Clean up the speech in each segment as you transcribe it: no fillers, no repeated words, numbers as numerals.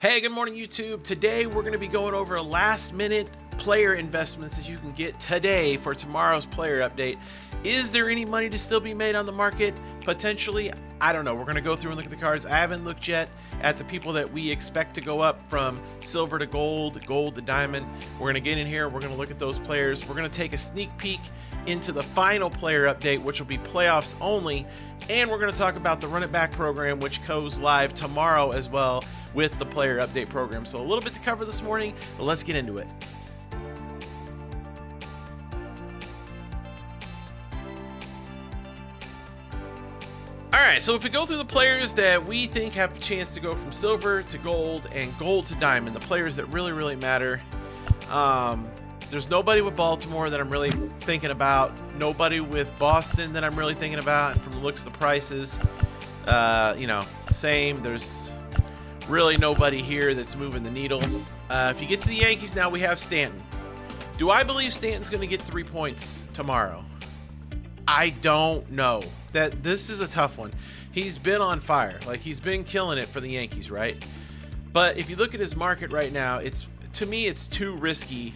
Hey, good morning, YouTube. Today, we're going to be going over last-minute player investments that you can get today for tomorrow's player update. Is there any money to still be made on the market? Potentially, I don't know. We're going to go through and look at the cards. I haven't looked yet at the people that we expect to go up from silver to gold, gold to diamond. We're going to get in here. We're going to look at those players. We're going to take a sneak peek into the final player update, which will be playoffs only. And we're going to talk about the Run It Back program, which goes live tomorrow as well with the player update program. So a little bit to cover this morning, but let's get into it. All right, so if we go through the players that we think have a chance to go from silver to gold and gold to diamond, the players that really matter, there's nobody with Baltimore that I'm really thinking about. Nobody with Boston that I'm really thinking about. And from the looks of the prices, same. There's really nobody here that's moving the needle. If you get to the Yankees now, we have Stanton. Do I believe Stanton's going to get 3 points tomorrow? I don't know. This is a tough one. He's been on fire. Like, he's been killing it for the Yankees, right? But if you look at his market right now, to me, it's too risky.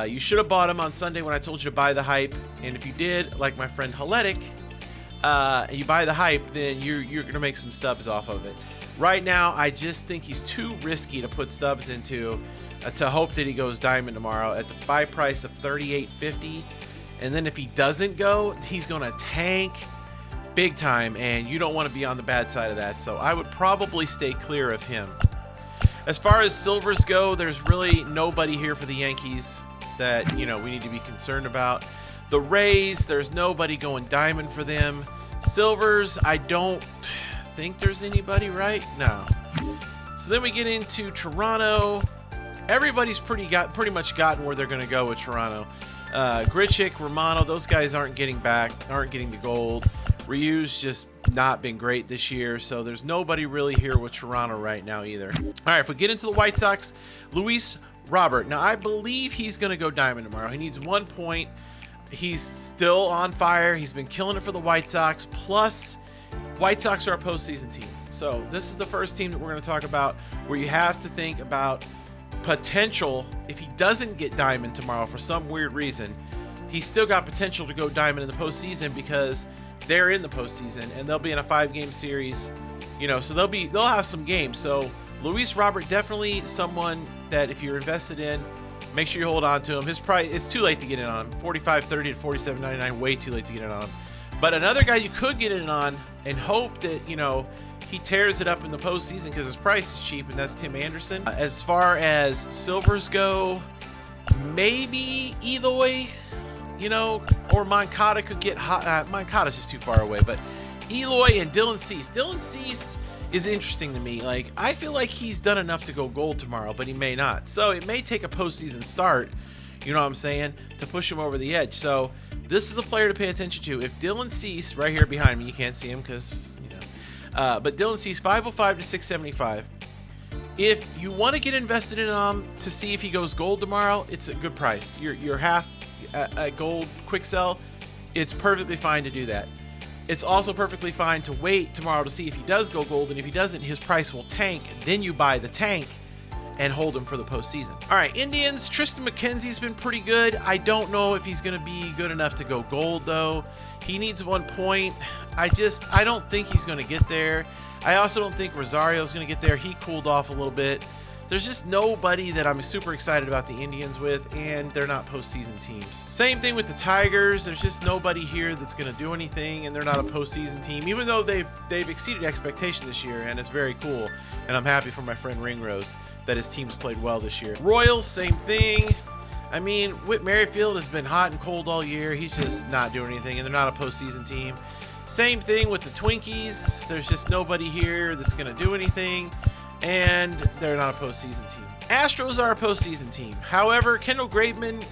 You should have bought him on Sunday when I told you to buy the hype. And if you did, like my friend Heletic, you buy the hype, then you're going to make some stubs off of it. Right now, I just think he's too risky to put stubs into to hope that he goes diamond tomorrow at the buy price of $38.50. And then if he doesn't go, he's going to tank big time, and you don't want to be on the bad side of that. So I would probably stay clear of him. As far as silvers go, there's really nobody here for the Yankees that, we need to be concerned about. The Rays, there's nobody going diamond for them. Silvers, I don't think there's anybody, right? No. So then we get into Toronto. Everybody's pretty much gotten where they're going to go with Toronto. Grichuk, Romano, those guys aren't getting the gold. Ryu's just not been great this year, so there's nobody really here with Toronto right now either. All right, if we get into the White Sox, Luis Robert. Now, I believe he's going to go diamond tomorrow. He needs 1 point. He's still on fire. He's been killing it for the White Sox. Plus, White Sox are a postseason team. So this is the first team that we're going to talk about where you have to think about potential. If he doesn't get diamond tomorrow for some weird reason, he's still got potential to go diamond in the postseason because they're in the postseason and they'll be in a 5-game series, so they'll have some games. So Luis Robert, definitely someone that if you're invested in, make sure you hold on to him. His price, it's too late to get in on him. $45.30 to $47.99, way too late to get in on him. But another guy you could get in on and hope that, he tears it up in the postseason because his price is cheap, and that's Tim Anderson. As far as silvers go, maybe Eloy, or Moncada could get hot. Moncada's just too far away, but Eloy and Dylan Cease. Dylan Cease is interesting to me. Like, I feel like he's done enough to go gold tomorrow, but he may not. So it may take a postseason start, you know what I'm saying, to push him over the edge. So this is a player to pay attention to. If Dylan Cease, right here behind me, you can't see him because, but Dylan Cease, 505 to 675. If you want to get invested in him to see if he goes gold tomorrow, it's a good price. You're half at gold quick sell. It's perfectly fine to do that. It's also perfectly fine to wait tomorrow to see if he does go gold, and if he doesn't, his price will tank. Then you buy the tank and hold him for the postseason. All right, Indians, Tristan McKenzie's been pretty good. I don't know if he's going to be good enough to go gold, though. He needs 1 point. I don't think he's going to get there. I also don't think Rosario's going to get there. He cooled off a little bit. There's just nobody that I'm super excited about the Indians with, and they're not postseason teams. Same thing with the Tigers. There's just nobody here that's going to do anything, and they're not a postseason team, even though they've exceeded expectation this year, and it's very cool. And I'm happy for my friend Ringrose that his team's played well this year. Royals, same thing. I mean, Whit Merrifield has been hot and cold all year. He's just not doing anything, and they're not a postseason team. Same thing with the Twinkies. There's just nobody here that's going to do anything, and they're not a postseason team. Astros are a postseason team. However, Kendall Graveman,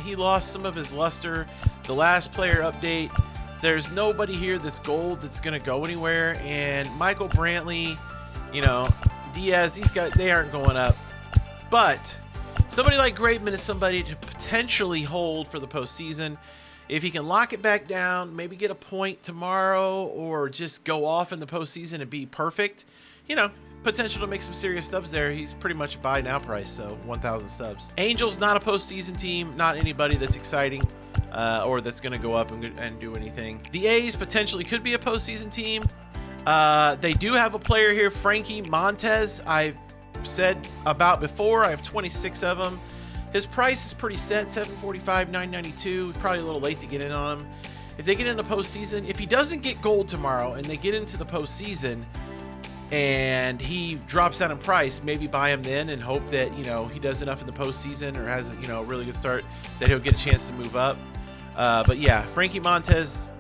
he lost some of his luster. The last player update, there's nobody here that's gold that's going to go anywhere. And Michael Brantley, Diaz, these guys, they aren't going up. But somebody like Graveman is somebody to potentially hold for the postseason. If he can lock it back down, maybe get a point tomorrow or just go off in the postseason and be perfect, potential to make some serious stubs there. He's pretty much a buy now price, so 1,000 stubs. Angels, not a postseason team, not anybody that's exciting or that's going to go up and do anything. The A's potentially could be a postseason team. They do have a player here, Frankie Montes. I've said about before. I have 26 of them. His price is pretty set, $745, $992. Probably a little late to get in on him. If they get into postseason, if he doesn't get gold tomorrow and they get into the postseason and he drops down in price, maybe buy him then and hope that, you know, he does enough in the postseason or has, you know, a really good start that he'll get a chance to move up. But yeah, Frankie Montes,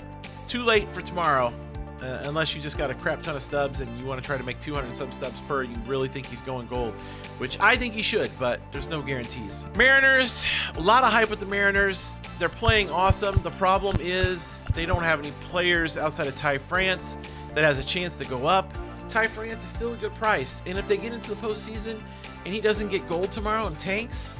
too late for tomorrow. Unless you just got a crap ton of stubs and you want to try to make 200 and some stubs per, you really think he's going gold, which I think he should, but there's no guarantees. Mariners, a lot of hype with the Mariners. They're playing awesome. The problem is they don't have any players outside of Ty France that has a chance to go up. Ty France is still a good price, and if they get into the postseason and he doesn't get gold tomorrow and tanks,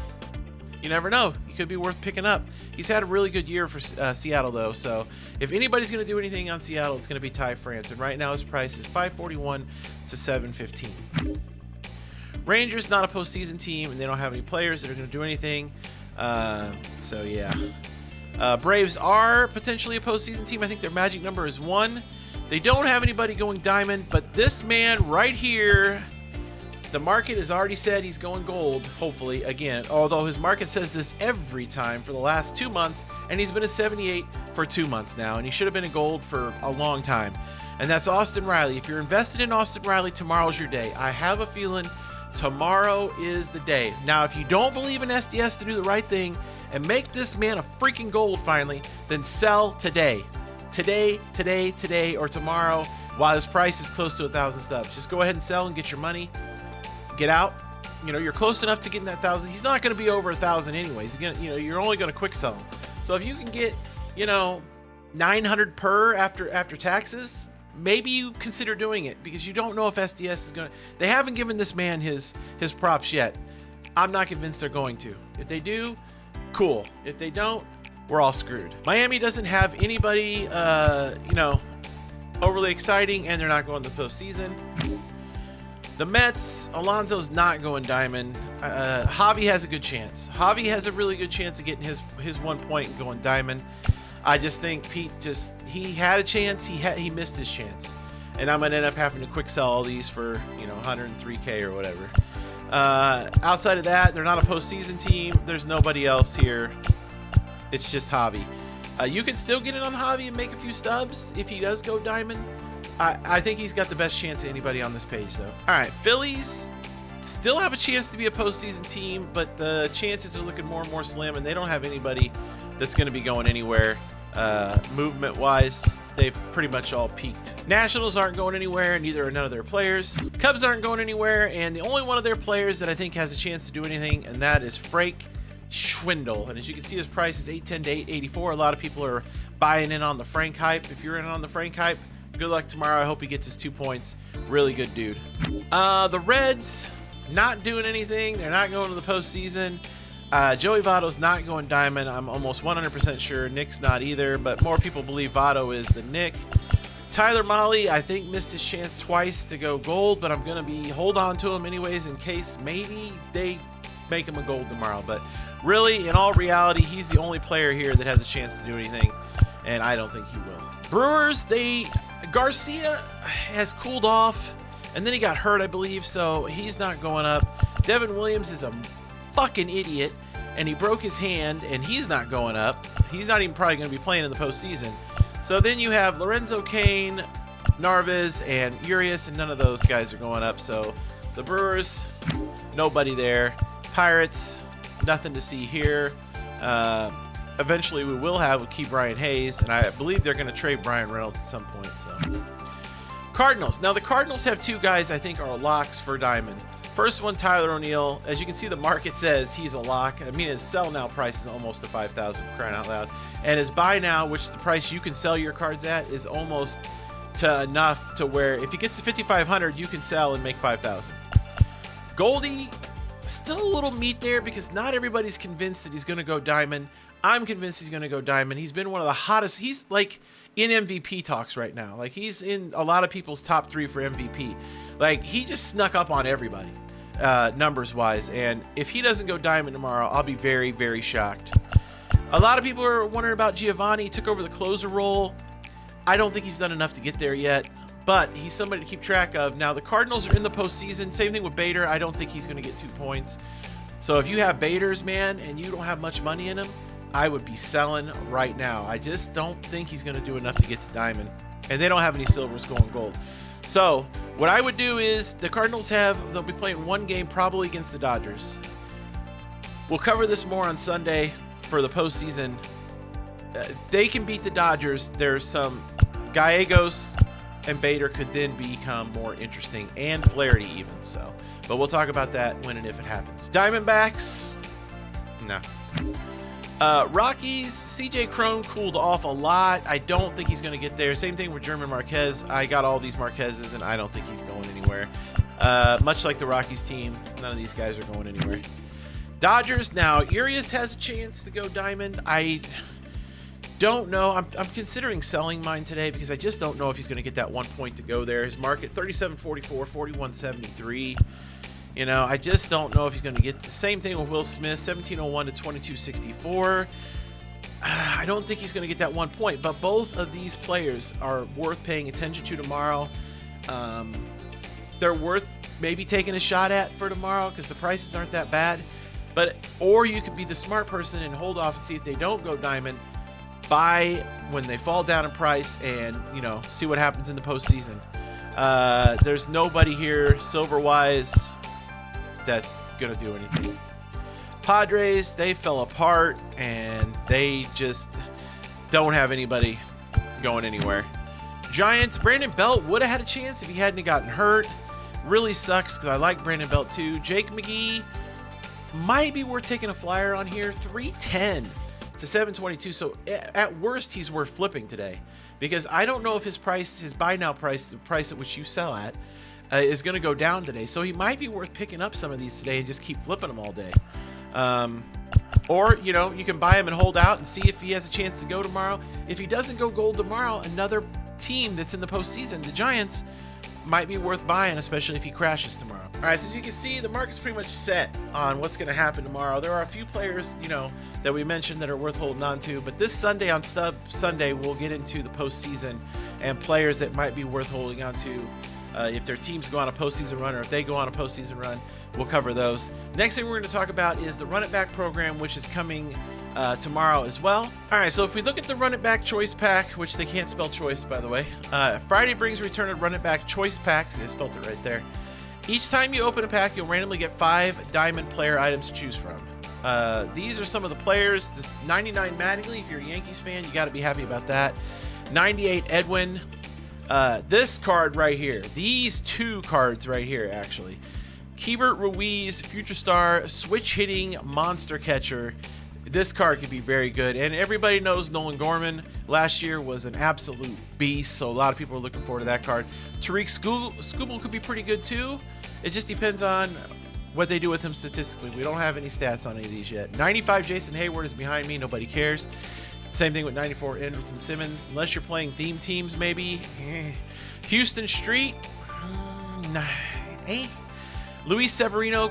you never know. He could be worth picking up. He's had a really good year for Seattle, though. So if anybody's going to do anything on Seattle, it's going to be Ty France. And right now his price is $541 to $715. Rangers, not a postseason team, and they don't have any players that are going to do anything. So yeah. Braves are potentially a postseason team. I think their magic number is 1. They don't have anybody going diamond, but this man right here, the market has already said he's going gold, hopefully, again, although his market says this every time for the last 2 months, and he's been a 78 for 2 months now, and he should have been a gold for a long time. And that's Austin Riley. If you're invested in Austin Riley, tomorrow's your day. I have a feeling tomorrow is the day. Now, if you don't believe in SDS to do the right thing and make this man a freaking gold finally, then sell today. Today, or tomorrow, while his price is close to 1,000 stubs. Just go ahead and sell and get your money. Get out. You know, you're close enough to getting that 1,000. He's not going to be over 1,000 anyways. You're only going to quick sell him. So if you can get, 900 per after taxes, maybe you consider doing it, because you don't know if SDS is going to. They haven't given this man his props yet. I'm not convinced they're going to. If they do, cool. If they don't, we're all screwed. Miami doesn't have anybody, overly exciting, and they're not going to the postseason. The Mets, Alonso's not going diamond. Javi has a good chance. Javi has a really good chance of getting his 1 point and going diamond. I just think Pete he had a chance. He missed his chance. And I'm going to end up having to quick sell all these for, 103K or whatever. Outside of that, they're not a postseason team. There's nobody else here. It's just Javi. You can still get it on Javi and make a few stubs if he does go diamond. I think he's got the best chance of anybody on this page, though. All right, Phillies still have a chance to be a postseason team, but the chances are looking more and more slim, and they don't have anybody that's going to be going anywhere movement-wise. They've pretty much all peaked. Nationals aren't going anywhere, and neither are none of their players. Cubs aren't going anywhere, and the only one of their players that I think has a chance to do anything, and that is Frank Schwindel. And as you can see, his price is $810 to $884. A lot of people are buying in on the Frank hype. If you're in on the Frank hype, good luck tomorrow. I hope he gets his 2 points. Really good dude. The Reds, not doing anything. They're not going to the postseason. Joey Votto's not going diamond. I'm almost 100% sure. Nick's not either, but more people believe Votto is than Nick. Tyler Mahle, I think, missed his chance twice to go gold, but I'm going to hold on to him anyways in case maybe they make him a gold tomorrow. But really, in all reality, he's the only player here that has a chance to do anything, and I don't think he will. Brewers, Garcia has cooled off, and then he got hurt, I believe, so he's not going up. Devin Williams is a fucking idiot, and he broke his hand, and he's not going up. He's not even probably going to be playing in the postseason. So then you have Lorenzo Cain, Narvaez, and Urias, and none of those guys are going up. So the Brewers, nobody there. Pirates, nothing to see here. Eventually we will have with Key Brian Hayes, and I believe they're going to trade Brian Reynolds at some point. So Cardinals. Now the Cardinals have two guys I think are locks for diamond. First one, Tyler O'Neill. As you can see, the market says he's a lock. I mean, his sell now price is almost to 5,000, for crying out loud. And his buy now, which the price you can sell your cards at, is almost to enough to where if he gets to 5,500, you can sell and make 5,000. Goldie, still a little meat there because not everybody's convinced that he's going to go diamond. I'm convinced he's going to go diamond. He's been one of the hottest. He's like in MVP talks right now. Like he's in a lot of people's top 3 for MVP. Like, he just snuck up on everybody, numbers wise. And if he doesn't go diamond tomorrow, I'll be very, very shocked. A lot of people are wondering about Giovanni. He took over the closer role. I don't think he's done enough to get there yet, but he's somebody to keep track of. Now, the Cardinals are in the postseason. Same thing with Bader. I don't think he's going to get 2 points. So if you have Bader's, man, and you don't have much money in him, I would be selling right now. I just don't think he's going to do enough to get to diamond. And they don't have any silvers going gold. So what I would do is the Cardinals they'll be playing one game probably against the Dodgers. We'll cover this more on Sunday for the postseason. They can beat the Dodgers. There's some Gallegos and Bader could then become more interesting, and Flaherty even. So, but we'll talk about that when and if it happens. Diamondbacks, no. Rockies, CJ Cron cooled off a lot. I don't think he's going to get there. Same thing with German Marquez. I got all these Marquezes, and I don't think he's going anywhere. Much like the Rockies team, none of these guys are going anywhere. Dodgers, now Urias has a chance to go diamond. I don't know. I'm considering selling mine today because I just don't know if he's going to get that 1 point to go there. His market 37.44, 41.73. You know, I just don't know if he's going to get the same thing with Will Smith, 17.01 to 22.64. I don't think he's going to get that 1 point, but both of these players are worth paying attention to tomorrow. They're worth maybe taking a shot at for tomorrow because the prices aren't that bad. Or you could be the smart person and hold off and see if they don't go diamond. Buy when they fall down in price and, you know, see what happens in the postseason. There's nobody here silver-wise that's going to do anything. Padres, they fell apart, and they just don't have anybody going anywhere. Giants, Brandon Belt would have had a chance if he hadn't gotten hurt. Really sucks because I like Brandon Belt too. Jake McGee might be worth taking a flyer on here. 310 to 722. So at worst, he's worth flipping today because I don't know if his buy now price, the price at which you sell at, is going to go down today. So he might be worth picking up some of these today and just keep flipping them all day. Or, you know, you can buy him and hold out and see if he has a chance to go tomorrow. If he doesn't go gold tomorrow, another team that's in the postseason, the Giants, might be worth buying, especially if he crashes tomorrow. All right, so as you can see, the market's pretty much set on what's going to happen tomorrow. There are a few players, you know, that we mentioned that are worth holding on to, but this Sunday on Stub Sunday, we'll get into the postseason and players that might be worth holding on to. If their teams go on a postseason run or if they go on a postseason run, we'll cover those. Next thing we're going to talk about is the Run It Back program, which is coming tomorrow as well. All right, so if we look at the Run It Back Choice Pack, which they can't spell choice, by the way. Friday brings return of Run It Back Choice Packs. They spelled it right there. Each time you open a pack, you'll randomly get 5 diamond player items to choose from. These are some of the players. This 99 Mattingly, if you're a Yankees fan, you got to be happy about that. 98 Edwin. This card right here. These 2 cards right here, actually. Keibert Ruiz, future star, switch hitting monster catcher. This card could be very good. And everybody knows Nolan Gorman last year was an absolute beast. So a lot of people are looking forward to that card. Tariq Skubal could be pretty good too. It just depends on what they do with him statistically. We don't have any stats on any of these yet. 95 Jason Hayward is behind me. Nobody cares. Same thing with 94 Anderson Simmons. Unless you're playing theme teams, maybe. Houston Street. Luis Severino,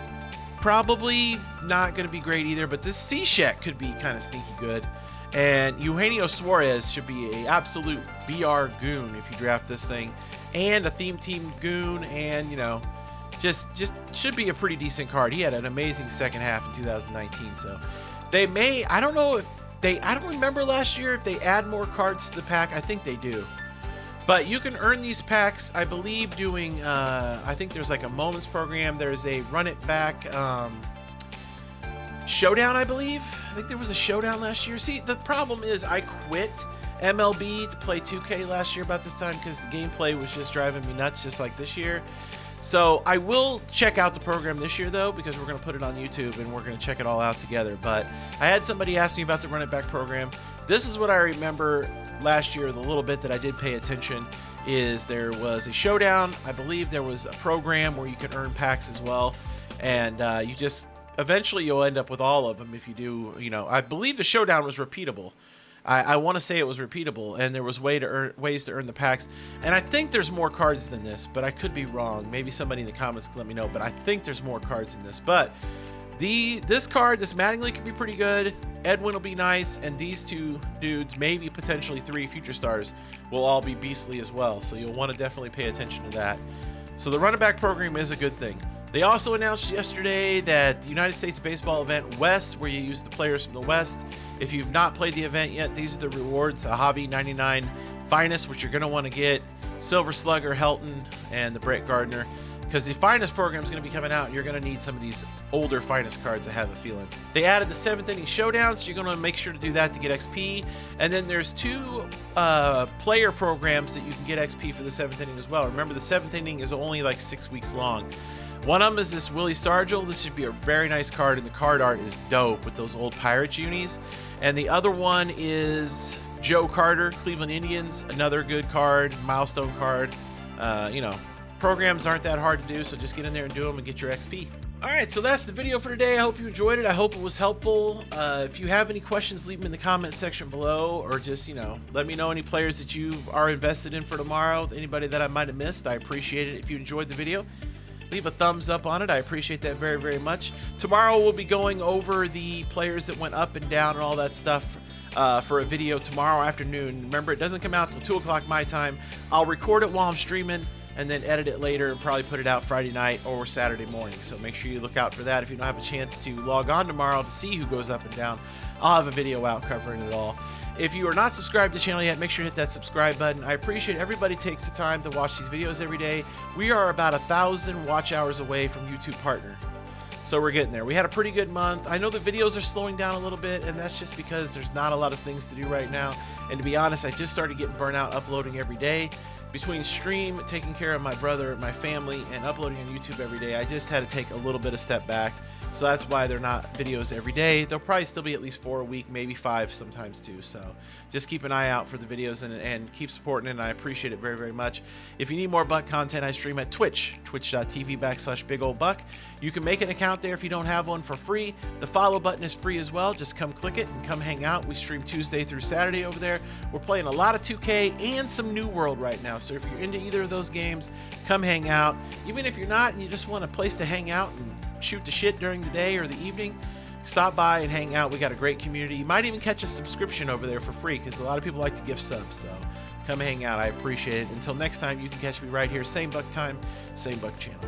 probably not going to be great either. But this C-Shack could be kind of sneaky good. And Eugenio Suarez should be an absolute BR goon if you draft this thing. And a theme team goon. And, you know, just should be a pretty decent card. He had an amazing second half in 2019. So they may, I don't know if, I don't remember last year if they add more cards to the pack. I think they do. But you can earn these packs, I believe, doing, I think there's like a Moments program. There's a Run It Back Showdown, I believe. I think there was a Showdown last year. See, the problem is I quit MLB to play 2K last year about this time because the gameplay was just driving me nuts, just like this year. So I will check out the program this year, though, because we're going to put it on YouTube and we're going to check it all out together. But I had somebody ask me about the Run It Back program. This is what I remember last year, the little bit that I did pay attention, is there was a showdown. I believe there was a program where you could earn packs as well. And you just, eventually you'll end up with all of them if you do, you know, I believe the showdown was repeatable. I want to say it was repeatable, and there was ways to earn the packs. And I think there's more cards than this, but I could be wrong. Maybe somebody in the comments can let me know, but I think there's more cards than this. But this card, this Mattingly, could be pretty good. Edwin will be nice, and these two dudes, maybe potentially 3 future stars, will all be beastly as well. So you'll want to definitely pay attention to that. So the running back program is a good thing. They also announced yesterday that the United States Baseball event West, where you use the players from the West. If you've not played the event yet, these are the rewards: a Hobby 99 Finest, which you're going to want to get, Silver Slugger, Helton, and the Brett Gardner. Because the Finest program is going to be coming out, and you're going to need some of these older Finest cards, I have a feeling. They added the 7th inning showdown, so you're going to make sure to do that to get XP. And then there's 2 player programs that you can get XP for the 7th inning as well. Remember, the 7th inning is only like 6 weeks long. One of them is this Willie Stargell. This should be a very nice card, and the card art is dope with those old Pirates unis. And the other one is Joe Carter, Cleveland Indians, another good card, milestone card. You know, programs aren't that hard to do, so just get in there and do them and get your XP. All right, so that's the video for today. I hope you enjoyed it. I hope it was helpful. If you have any questions, leave them in the comment section below, or just, you know, let me know any players that you are invested in for tomorrow. Anybody that I might have missed, I appreciate it. If you enjoyed the video, leave a thumbs up on it. I appreciate that very, very much. Tomorrow we'll be going over the players that went up and down and all that stuff for a video tomorrow afternoon. Remember, it doesn't come out till 2 o'clock my time. I'll record it while I'm streaming and then edit it later and probably put it out Friday night or Saturday morning. So make sure you look out for that. If you don't have a chance to log on tomorrow to see who goes up and down, I'll have a video out covering it all. If you are not subscribed to the channel yet, make sure to hit that subscribe button. I appreciate everybody takes the time to watch these videos every day. We are about 1,000 watch hours away from YouTube Partner. So we're getting there. We had a pretty good month. I know the videos are slowing down a little bit, and that's just because there's not a lot of things to do right now. And to be honest, I just started getting burnt out uploading every day. Between stream, taking care of my brother, my family, and uploading on YouTube every day, I just had to take a little bit of step back. So that's why they're not videos every day. They'll probably still be at least 4 a week, maybe 5 sometimes too. So just keep an eye out for the videos and keep supporting it, and I appreciate it very, very much. If you need more Buck content, I stream at Twitch, twitch.tv/BigOldBuck. You can make an account there if you don't have one for free. The follow button is free as well. Just come click it and come hang out. We stream Tuesday through Saturday over there. We're playing a lot of 2K and some New World right now. So if you're into either of those games, come hang out. Even if you're not and you just want a place to hang out and shoot the shit during the day or the evening, stop by and hang out. We got a great community. You might even catch a subscription over there for free, because a lot of people like to gift subs. So come hang out. I appreciate it. Until next time, you can catch me right here, same Buck time, same Buck channel.